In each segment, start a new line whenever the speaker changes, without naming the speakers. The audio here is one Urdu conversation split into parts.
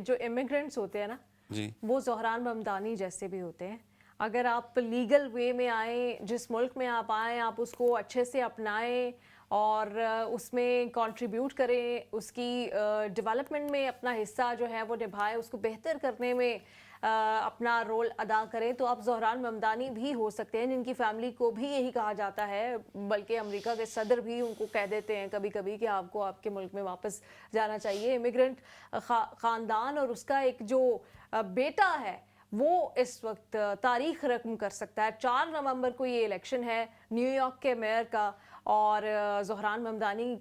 جو امیگرینٹس ہوتے ہیں نا
جی
وہ زہران ممدانی جیسے بھی ہوتے ہیں. اگر آپ لیگل وے میں آئیں, جس ملک میں آپ آئیں آپ اس کو اچھے سے اپنائیں اور اس میں کنٹریبیوٹ کریں, اس کی ڈیولپمنٹ میں اپنا حصہ جو ہے وہ نبھائیں, اس کو بہتر کرنے میں اپنا رول ادا کریں, تو آپ زہران ممدانی بھی ہو سکتے ہیں, جن کی فیملی کو بھی یہی کہا جاتا ہے, بلکہ امریکہ کے صدر بھی ان کو کہہ دیتے ہیں کبھی کبھی کہ آپ کو آپ کے ملک میں واپس جانا چاہیے. امیگرینٹ خاندان اور اس کا ایک جو بیٹا ہے وہ اس وقت تاریخ رقم کر سکتا ہے. 4 نومبر کو یہ الیکشن ہے نیو یارک کے میئر کا, اور زہران ممدانی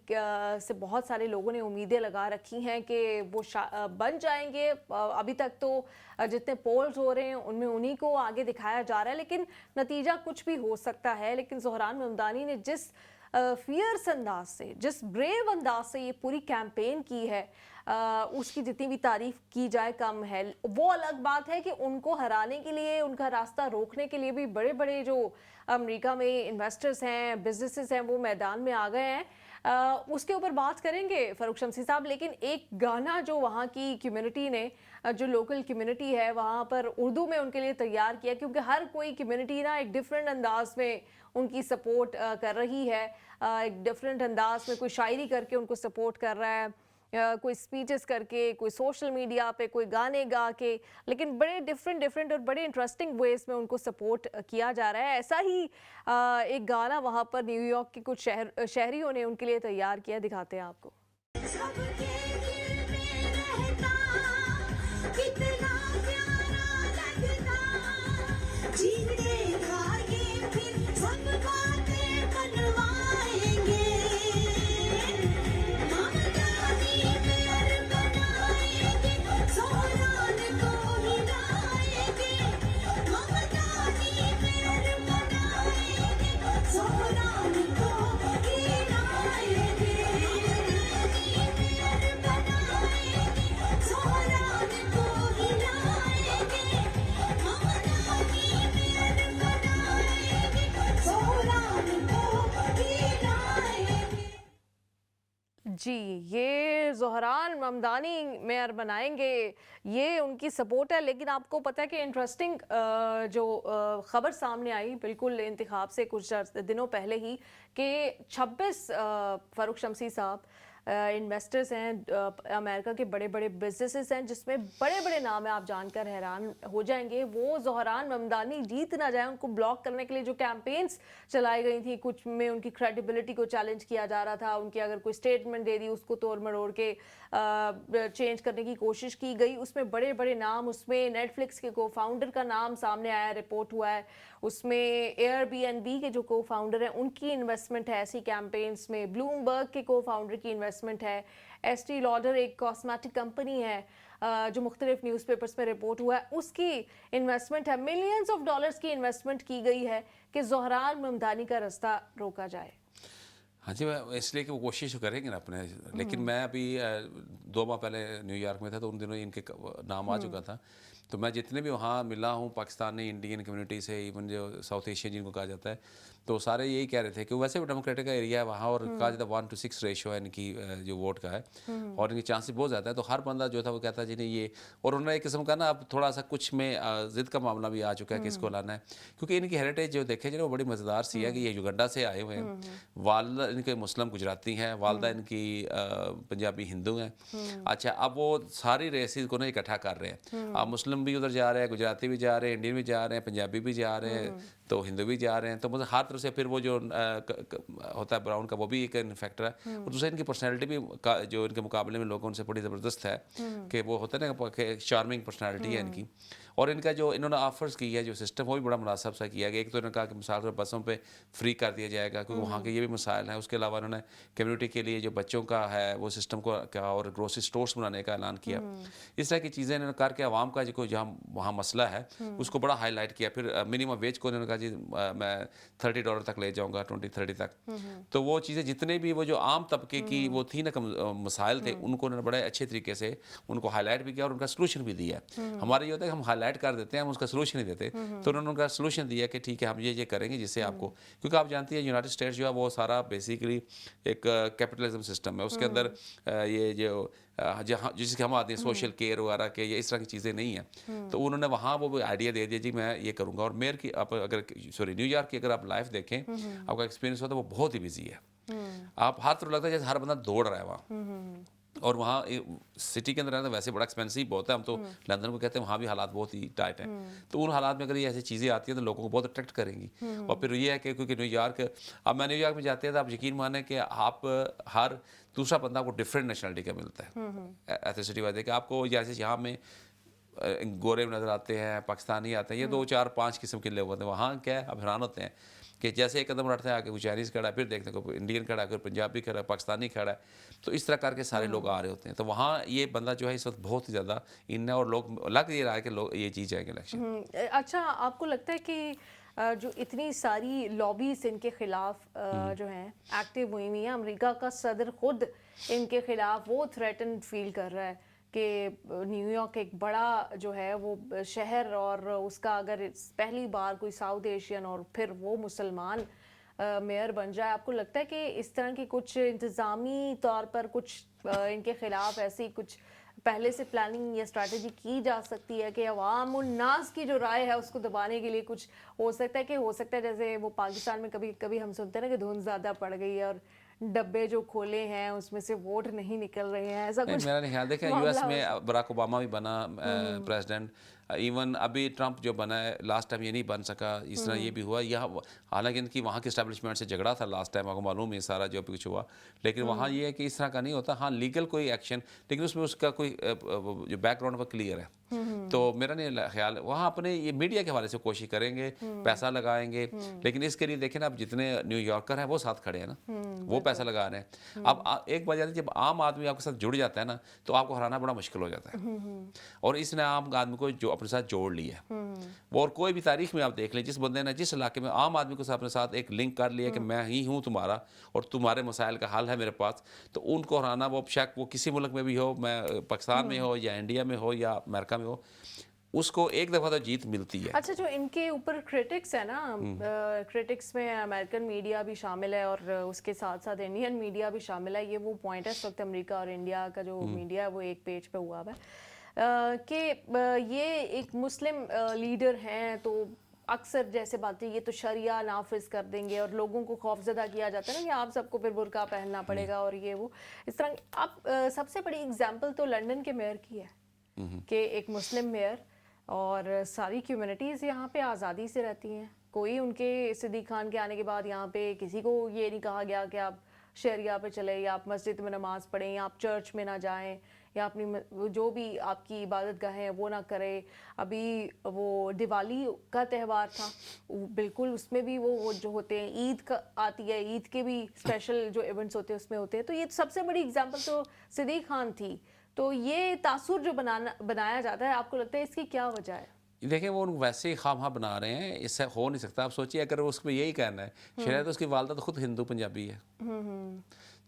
سے بہت سارے لوگوں نے امیدیں لگا رکھی ہیں کہ وہ بن جائیں گے. ابھی تک تو جتنے پولز ہو رہے ہیں ان میں انہی کو آگے دکھایا جا رہا ہے, لیکن نتیجہ کچھ بھی ہو سکتا ہے. لیکن زہران ممدانی نے جس فیئرس انداز سے, جس بریو انداز سے یہ پوری کیمپین کی ہے, اس کی جتنی بھی تعریف کی جائے کم ہے. وہ الگ بات ہے کہ ان کو ہرانے کے لیے, ان کا راستہ روکنے کے لیے بھی بڑے بڑے جو امریکہ میں انویسٹرز ہیں, بزنسز ہیں, وہ میدان میں آ گئے ہیں. اس کے اوپر بات کریں گے فاروق شمسی صاحب, لیکن ایک گانا جو وہاں کی کمیونٹی نے, جو لوکل کمیونٹی ہے وہاں پر اردو میں ان کے لیے تیار کیا, کیونکہ ہر کوئی کمیونٹی نا ایک ڈیفرنٹ انداز میں ان کی سپورٹ کر رہی ہے, ایک ڈیفرنٹ انداز میں, کوئی شاعری کر کے ان کو سپورٹ کر رہا ہے, کوئی سپیچز کر کے, کوئی سوشل میڈیا پہ, کوئی گانے گا کے, لیکن بڑے ڈیفرنٹ اور بڑے انٹرسٹنگ ویز میں ان کو سپورٹ کیا جا رہا ہے. ایسا ہی ایک گانا وہاں پر نیو یارک کے کچھ شہریوں نے ان کے لیے تیار کیا, دکھاتے ہیں آپ کو. جی, یہ زہران ممدانی میئر بنائیں گے, یہ ان کی سپورٹ ہے. لیکن آپ کو پتہ ہے کہ انٹرسٹنگ جو خبر سامنے آئی بالکل انتخاب سے کچھ دنوں پہلے ہی, کہ 26 فاروق شمسی صاحب انویسٹرز ہیں, امریکہ کے بڑے بڑے بزنسز ہیں, جس میں بڑے بڑے نام ہیں, آپ جان کر حیران ہو جائیں گے. وہ زہران ممدانی جیت نہ جائیں, ان کو بلاک کرنے کے لیے جو کیمپینز چلائی گئی تھیں, کچھ میں ان کی کریڈیبلٹی کو چیلنج کیا جا رہا تھا, ان کی اگر کوئی اسٹیٹمنٹ دے دی اس کو توڑ مروڑ کے چینج کرنے کی کوشش کی گئی. اس میں بڑے بڑے نام, اس میں نیٹ فلکس کے کو فاؤنڈر کا نام سامنے آیا, رپورٹ ہوا ہے. اس میں ایئر بی این بی کے جو کو فاؤنڈر ہیں ان کی انویسٹمنٹ ہے ایسی کیمپینز میں, بلومبرگ کے کو فاؤنڈر کی انویسٹمنٹ ہے, ایسٹی لاڈر ایک کاسمیٹک کمپنی ہے جو مختلف نیوز پیپرز میں رپورٹ ہوا ہے, اس کی انویسٹمنٹ ہے. ملینز آف ڈالرز کی انویسٹمنٹ کی گئی ہے کہ زہران ممدانی کا راستہ روکا جائے.
ہاں جی, اس لیے کہ وہ کوشش کریں گے نا اپنے, لیکن میں ابھی 2 ماہ پہلے نیو یارک میں تھا, تو ان دنوں ان کے نام آ چکا تھا. تو میں جتنے بھی وہاں ملا ہوں پاکستانی انڈین کمیونٹی سے, ایون جو ساؤتھ ایشین جن کو کہا جاتا ہے, تو سارے یہی کہہ رہے تھے کہ ویسے بھی ڈیموکریٹک کا ایریا ہے وہاں, اور کہا جاتا ہے 1:6 ریشو ہے ان کی جو ووٹ کا ہے, اور ان کی چانسز بہت زیادہ ہے. تو ہر بندہ جو تھا وہ کہتا ہے جی نہیں یہ, اور انہوں نے ایک قسم کا نا اب تھوڑا سا کچھ میں ضد کا معاملہ بھی آ چکا ہے کہ اس کو لانا ہے, کیونکہ ان کی ہیریٹیج جو دیکھے جو وہ بڑی مزیدار سی ہے کہ یہ یوگنڈا سے آئے ہوئے ہیں. والدہ ان کے مسلم گجراتی ہیں, والدہ ان کی پنجابی ہندو ہیں. اچھا, اب وہ ساری ریسز کو نا اکٹھا کر رہے ہیں. اب مسلم بھی ادھر جا رہے ہیں, گجراتی بھی جا رہے ہیں, انڈین بھی جا رہے ہیں, پنجابی بھی جا رہے ہیں, تو ہندو بھی جا رہے ہیں. تو مطلب ہر طرف سے پھر وہ جو ہوتا ہے براؤن کا, وہ بھی ایک فیکٹر ہے. اور دوسرا ان کی پرسنالٹی بھی جو ان کے مقابلے میں لوگوں ان سے بڑی زبردست ہے, کہ وہ ہوتا ہے نا کہ چارمنگ پرسنالٹی ہے ان کی. اور ان کا جو انہوں نے آفرز کی ہے جو سسٹم, وہ بھی بڑا مناسب سا کیا گیا. ایک تو انہوں نے کہا کہ مثال طور پر بسوں پہ فری کر دیا جائے گا, کیونکہ وہاں کے یہ بھی مسائل ہیں. اس کے علاوہ انہوں نے کمیونٹی کے لیے جو بچوں کا ہے وہ سسٹم کو کہا, اور گروسری سٹورز بنانے کا اعلان کیا. اس طرح کی چیزیں انہوں نے کر کے عوام کا جو جہاں وہاں مسئلہ ہے اس کو بڑا ہائی لائٹ کیا. پھر منیمم ویج کو انہوں نے کہا جی میں $30 تک لے جاؤں گا, 2030 تک. تو وہ چیزیں جتنے بھی وہ جو عام طبقے کی وہ تھی نا مسائل تھے, ان کو انہوں نے بڑے اچھے طریقے سے ان کو ہائی لائٹ بھی کیا اور ان کا سلوشن بھی دیا. ہمارا یہ ہوتا ہے کہ ہم ہائی ہائلائٹ کر دیتے ہیں, ہم اس کا سلوشن نہیں دیتے. تو انہوں نے ان کا سلوشن دیا کہ ٹھیک ہے ہم یہ کریں گے جس سے آپ کو, کیونکہ آپ جانتی ہیں یونائٹڈ اسٹیٹس جو ہے وہ سارا بیسیکلی ایک کیپٹلزم سسٹم ہے. اس کے اندر یہ جو جہاں جس کے ہم آتے ہیں سوشل کیئر وغیرہ کے یا اس طرح کی چیزیں نہیں ہیں. تو انہوں نے وہاں وہ آئیڈیا دے دیا جی میں یہ کروں گا. اور میئر کی آپ اگر نیو یارک کی اگر آپ لائف دیکھیں, آپ کا ایکسپیرینس ہوتا ہے وہ بہت ہی بزی ہے. آپ ہر طرف لگتا ہے جیسے ہر بندہ دوڑ رہا ہے وہاں. اور وہاں سٹی کے اندر رہنا ویسے بڑا ایکسپینسو بہت ہے. ہم تو لندن کو کہتے ہیں, وہاں بھی حالات بہت ہی ٹائٹ ہیں. تو ان حالات میں اگر یہ ایسی چیزیں آتی ہیں تو لوگوں کو بہت اٹریکٹ کریں گی. اور پھر یہ ہے کہ کیونکہ نیو یارک, اب میں نیو یارک میں جاتے ہیں تو آپ یقین مانیں کہ آپ ہر دوسرا بندہ آپ کو ڈفرینٹ نیشنلٹی کا ملتا ہے. ایتھنسٹی وائز ہے کہ آپ کو جیسے یہاں میں گورے نظر آتے ہیں, پاکستانی آتے ہیں, یہ 2 4 5 قسم کے لوگ ہوتے ہیں. وہاں کیا ہے آپ حیران ہوتے ہیں کہ جیسے ایک قدم اٹھتے ہیں آگے کوئی چائنیز کھڑا ہے, پھر دیکھتے ہیں کوئی انڈین کھڑا ہے, کوئی پنجابی کھڑا ہے, پاکستانی کھڑا ہے. تو اس طرح کر کے سارے لوگ آ رہے ہوتے ہیں. تو وہاں یہ بندہ جو ہے اس وقت بہت ہی زیادہ ان ہے, اور لوگ لگ یہ رہا ہے کہ لوگ یہ چیز جائیں گے الیکشن.
اچھا, آپ کو لگتا ہے کہ جو اتنی ساری لابیز ان کے خلاف جو ہیں ایکٹیو ہوئی ہوئی ہیں, امریکہ کا صدر خود ان کے خلاف وہ تھریٹن فیل کر رہا ہے کہ نیو یارک ایک بڑا جو ہے وہ شہر, اور اس کا اگر پہلی بار کوئی ساؤتھ ایشین اور پھر وہ مسلمان میئر بن جائے, آپ کو لگتا ہے کہ اس طرح کی کچھ انتظامی طور پر کچھ ان کے خلاف ایسی کچھ پہلے سے پلاننگ یا اسٹریٹجی کی جا سکتی ہے کہ عوام الناس کی جو رائے ہے اس کو دبانے کے لیے کچھ ہو سکتا ہے؟ کہ ہو سکتا ہے جیسے وہ پاکستان میں کبھی کبھی ہم سنتے ہیں نا کہ دھند زیادہ پڑ گئی ہے اور ڈبے جو کھولے ہیں اس میں سے ووٹ نہیں نکل رہے ہیں, ایسا کچھ
میرا نہیں خیال. دیکھیں یو ایس میں براک اوباما بھی بنا پریزیڈنٹ, ایون ابھی ٹرمپ جو بنا ہے لاسٹ ٹائم یہ نہیں بن سکا, اس طرح یہ بھی ہوا. یہ حالانکہ ان کی وہاں کے اسٹیبلشمنٹ سے جھگڑا تھا لاسٹ ٹائم, آپ کو معلوم ہے سارا جو کچھ ہوا. لیکن وہاں یہ ہے کہ اس طرح کا نہیں ہوتا. ہاں لیگل کوئی ایکشن, لیکن اس میں اس کا کوئی جو بیک گراؤنڈ وہ کلیئر ہے. تو میرا نہیں خیال وہاں اپنے یہ میڈیا کے حوالے سے کوشش کریں گے, پیسہ لگائیں گے. لیکن اس کے لیے دیکھیں نا, اب جتنے نیو یارکر ہیں وہ ساتھ کھڑے ہیں نا, وہ پیسہ لگا رہے ہیں. اب ایک بات جاتی ہے جب عام آدمی آپ کے ساتھ جڑ جاتا ہے نا تو آپ کو ہرانا بڑا مشکل ہو جاتا ہے. اور اس نے عام آدمی کو جو اپنے ساتھ جوڑ لیا ہے. وہ اور کوئی بھی تاریخ میں آپ دیکھ لیں, جس بندے نے جس علاقے میں عام آدمی کو اپنے ساتھ ایک لنک کر لیا کہ میں ہی ہوں تمہارا اور تمہارے مسائل کا حل ہے میرے پاس, تو ان کو ہرانا وہ شک وہ کسی ملک میں بھی ہو, میں پاکستان میں ہو یا انڈیا میں ہو یا امریکہ میں ہو, اس کو ایک دفعہ تو جیت ملتی ہے.
اچھا, جو ان کے اوپر کرٹکس ہے نا, کرٹکس میں امریکن میڈیا بھی شامل ہے اور اس کے ساتھ ساتھ انڈین میڈیا بھی شامل ہے. یہ وہ پوائنٹ ہے اس وقت امریکہ اور انڈیا کا جو میڈیا ہے وہ ایک پیج پہ ہوا ہے کہ یہ ایک مسلم لیڈر ہیں, تو اکثر جیسے باتیں یہ تو شریعہ نافذ کر دیں گے, اور لوگوں کو خوفزدہ کیا جاتا ہے نا کہ آپ سب کو پھر برقع پہننا پڑے گا اور یہ وہ اس طرح. اب سب سے بڑی اگزامپل تو لنڈن کے میئر کی ہے کہ ایک مسلم میئر, اور ساری کمیونٹیز یہاں پہ آزادی سے رہتی ہیں. کوئی ان کے صدیق خان کے آنے کے بعد یہاں پہ کسی کو یہ نہیں کہا گیا کہ آپ شریعہ پہ چلے, یا آپ مسجد میں نماز پڑھیں, یا آپ چرچ میں نہ جائیں, یا اپنی جو بھی آپ کی عبادت گاہیں ہیں وہ نہ کریں. ابھی وہ دیوالی کا تہوار تھا, بالکل اس میں بھی وہ جو ہوتے ہیں, عید کا آتی ہے, عید کے بھی اسپیشل جو ایونٹس ہوتے ہیں اس میں ہوتے ہیں. تو یہ سب سے بڑی اگزامپل تو صدیق خان تھی. تو یہ تاثر جو بنایا جاتا ہے, آپ کو لگتا ہے اس کی کیا وجہ ہے؟
دیکھیں وہ ویسے ہی خواہ بنا رہے ہیں, اس سے ہو نہیں سکتا. آپ سوچیے اگر اس میں یہی کہنا ہے, شاید اس کی والدہ تو خود ہندو پنجابی ہے,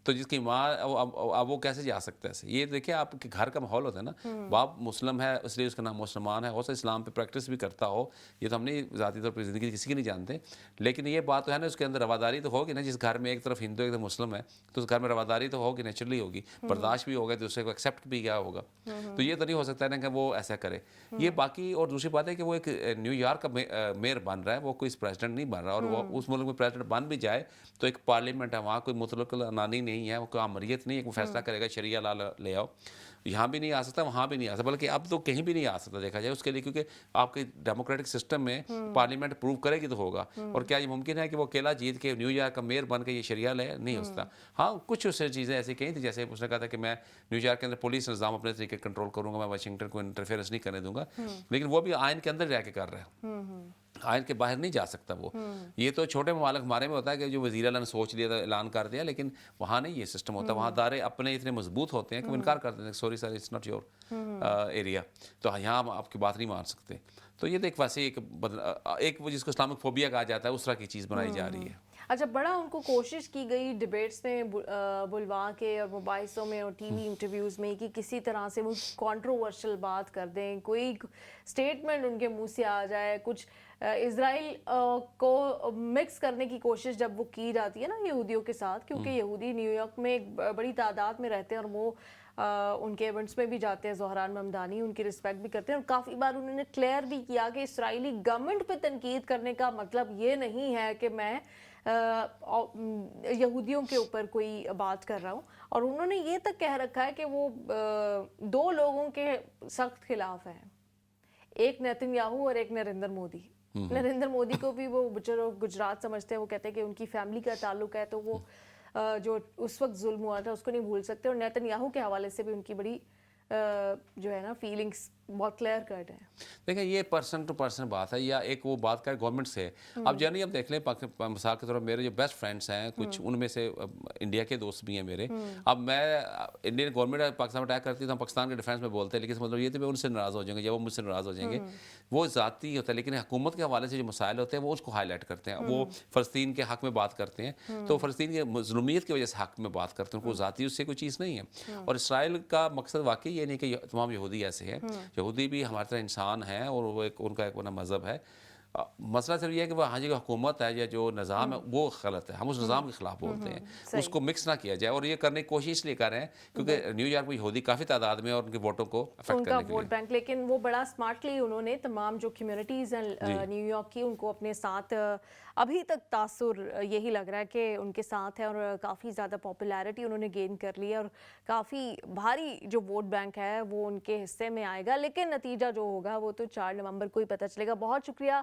تو جس کی ماں اب وہ کیسے جا سکتا ہے. یہ دیکھیں آپ کے گھر کا ماحول ہوتا ہے نا, باپ مسلم ہے اس لیے اس کا نام مسلمان ہے, ہو سکتا اسلام پہ پریکٹس بھی کرتا ہو, یہ تو ہم نہیں ذاتی طور پہ زندگی کسی کی نہیں جانتے. لیکن یہ بات تو ہے نا, اس کے اندر رواداری تو ہوگی نا. جس گھر میں ایک طرف ہندو ایک طرف مسلم ہے تو اس گھر میں رواداری تو ہوگی, نیچرلی ہوگی, برداشت بھی ہوگا, دوسرے کو ایکسیپٹ بھی کیا ہوگا. تو یہ تو نہیں ہو سکتا ہے نا کہ وہ ایسا کرے. یہ باقی اور دوسری بات ہے کہ وہ ایک نیو یارک کا میئر بن رہا ہے, وہ کوئی پریزیڈنٹ نہیں بن رہا. اور وہ اس ملک میں پریزیڈنٹ بن بھی جائے تو ایک پارلیمنٹ ہے, وہاں کوئی مطلق العنانی نہیں ہے, وہ کوئی آمریت نہیں ہے, وہ فیصلہ کرے گا شریعہ لا لے آؤ. یہاں بھی نہیں آ سکتا, وہاں بھی نہیں آ سکتا, بلکہ اب تو کہیں بھی نہیں آ سکتا دیکھا جائے اس کے لیے, کیونکہ آپ کے ڈیموکریٹک سسٹم میں پارلیمنٹ پروو کرے گی تو ہوگا. اور کیا یہ ممکن ہے کہ وہ اکیلا جیت کے نیو یارک کا میئر بن کے یہ شریعہ لے؟ نہیں ہو سکتا. ہاں کچھ اس سے چیزیں ایسی کہیں تھیں, جیسے اس نے کہا تھا کہ میں نیو یارک کے اندر پولیس نظام اپنے طریقے کنٹرول کروں گا, میں واشنگٹن کو انٹرفیئرنس نہیں کرنے دوں گا. لیکن وہ بھی آئین کے اندر رہ کے کر رہا ہے, آئین کے باہر نہیں جا سکتا وہ. یہ تو چھوٹے ممالک ہمارے میں ہوتا ہے کہ جو وزیر اعلیٰ نے سوچ لیا تھا, اعلان کر دیا, لیکن وہاں نہیں یہ سسٹم ہوتا. وہاں ادارے اپنے اتنے مضبوط ہوتے ہیں کہ وہ انکار کر دیتے ہیں, sorry sir it's not your area, تو یہاں ہم آپ کی بات نہیں مان سکتے. تو یہ تو ایک ویسے ایک وہ جس کو اسلامک فوبیا کہا جاتا ہے اس طرح کی چیز بنائی جا رہی ہے.
اچھا بڑا ان کو کوشش کی گئی ڈبیٹس میں بلوا کے اور مباحثوں میں اور ٹی وی انٹرویوز میں کہ کسی طرح سے وہ کانٹروورشل بات کر دیں, کوئی اسٹیٹمنٹ ان کے منہ سے آ جائے, کچھ اسرائیل کو مکس کرنے کی کوشش جب وہ کی جاتی ہے نا یہودیوں کے ساتھ, کیونکہ یہودی نیو یارک میں ایک بڑی تعداد میں رہتے ہیں اور وہ ان کے ایونٹس میں بھی جاتے ہیں, زہران ممدانی ان کی رسپیکٹ بھی کرتے ہیں, اور کافی بار انہوں نے کلیئر بھی کیا کہ اسرائیلی گورنمنٹ پہ تنقید کرنے کا مطلب یہ نہیں ہے کہ میں یہودیوں کے اوپر کوئی بات کر رہا ہوں. اور انہوں نے یہ تک کہہ رکھا ہے کہ وہ دو لوگوں کے سخت خلاف ہیں, ایک نیتن یاہو اور ایک نریندر مودی. نریندر مودی کو بھی وہ گجرات سمجھتے ہیں, وہ کہتے ہیں کہ ان کی فیملی کا تعلق ہے, تو وہ جو اس وقت ظلم ہوا تھا اس کو نہیں بھول سکتے, اور نیتن یاہو کے حوالے سے بھی ان کی بڑی جو ہے نا فیلنگس بہت کلیئر کٹ ہیں.
دیکھیں یہ پرسن ٹو پرسن بات ہے, یا ایک وہ بات کا گورنمنٹ سے. اب جنرلی اب دیکھ لیں مثال کے طور پر میرے جو بیسٹ فرینڈس ہیں کچھ ان میں سے انڈیا کے دوست بھی ہیں میرے. اب میں انڈین گورنمنٹ پاکستان میں اٹیک کرتی ہے تو ہم پاکستان کے ڈیفینس میں بولتے ہیں, لیکن مطلب یہ تو میں ان سے ناراض ہو جائیں گے یا وہ مجھ سے ناراض ہو جائیں گے, وہ ذاتی ہوتا ہے. لیکن حکومت کے حوالے سے جو مسائل ہوتے ہیں وہ اس کو ہائی لائٹ کرتے ہیں, وہ فلسطین کے حق میں بات کرتے ہیں, تو فلسطین کی مظلومیت کی وجہ سے حق میں بات کرتے ہیں, ان کو ذاتی اس سے کوئی چیز نہیں ہے. اور اسرائیل کا مقصد واقعی یہ نہیں کہ تمام یہودی ایسے ہیں, یہودی بھی ہماری طرح انسان ہیں اور وہ ایک ان کا ایک مذہب ہے. مسئلہ صرف یہ ہے کہ وہ ہاں جی حکومت ہے یا جو نظام ہے وہ غلط ہے, ہم اس نظام کے خلاف بولتے ہیں, اس کو مکس نہ کیا جائے. اور یہ کرنے کی کوشش اس لیے کر رہے ہیں کیونکہ نیو یارک میں یہودی کافی تعداد میں اور ان کے ووٹوں کو افیکٹ کرنے کے لیے
ووٹ بینک, لیکن وہ بڑا اسمارٹلی انہوں نے تمام جو کمیونٹیز ہیں نیو یارک کی ان کو اپنے ساتھ, ابھی تک تاثر یہی لگ رہا ہے کہ ان کے ساتھ ہے, اور کافی زیادہ پاپولیرٹی انہوں نے گین کر لی ہے, اور کافی بھاری جو ووٹ بینک ہے وہ ان کے حصے میں آئے گا. لیکن نتیجہ جو ہوگا وہ تو 4 نومبر کو ہی پتہ چلے گا. بہت شکریہ